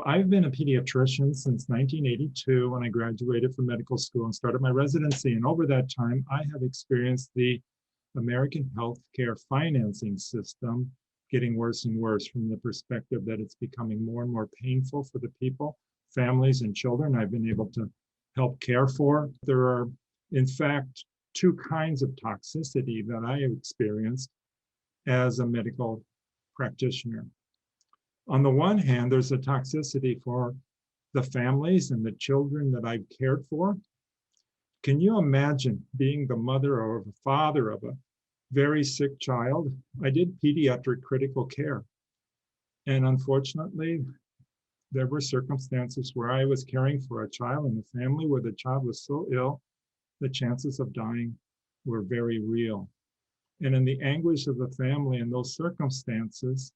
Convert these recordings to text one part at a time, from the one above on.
I've been a pediatrician since 1982 when I graduated from medical school and started my residency. And over that time, I have experienced the American healthcare financing system getting worse and worse from the perspective that it's becoming more and more painful for the people, families, and children I've been able to help care for. There are, in fact, two kinds of toxicity that I have experienced as a medical practitioner. On the one hand, there's a toxicity for the families and the children that I've cared for. Can you imagine being the mother or the father of a very sick child? I did pediatric critical care. And unfortunately, there were circumstances where I was caring for a child in the family where the child was so ill, the chances of dying were very real. And in the anguish of the family in those circumstances,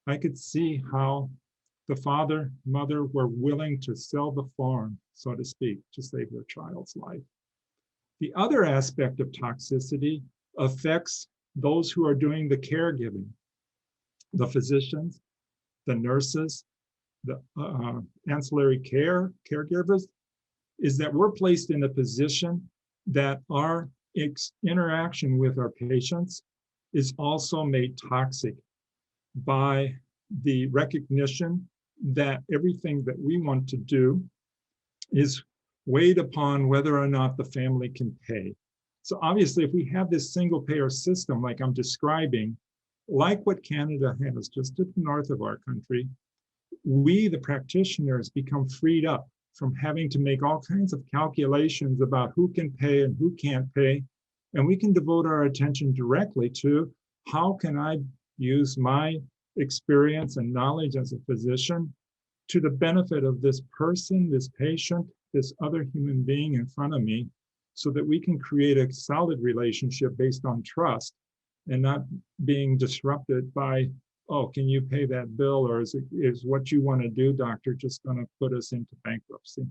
I could see how the father, mother were willing to sell the farm, so to speak, to save their child's life. The other aspect of toxicity affects those who are doing the caregiving, the physicians, the nurses, the ancillary caregivers, is that we're placed in a position that our interaction with our patients is also made toxic by the recognition that everything that we want to do is weighed upon whether or not the family can pay. So obviously, if we have this single payer system like I'm describing, like what Canada has just to the north of our country, we, the practitioners, become freed up from having to make all kinds of calculations about who can pay and who can't pay. And we can devote our attention directly to how can I use my experience and knowledge as a physician to the benefit of this person, this patient, this other human being in front of me, so that we can create a solid relationship based on trust and not being disrupted by, oh, can you pay that bill? Or is what you want to do, doctor, just going to put us into bankruptcy?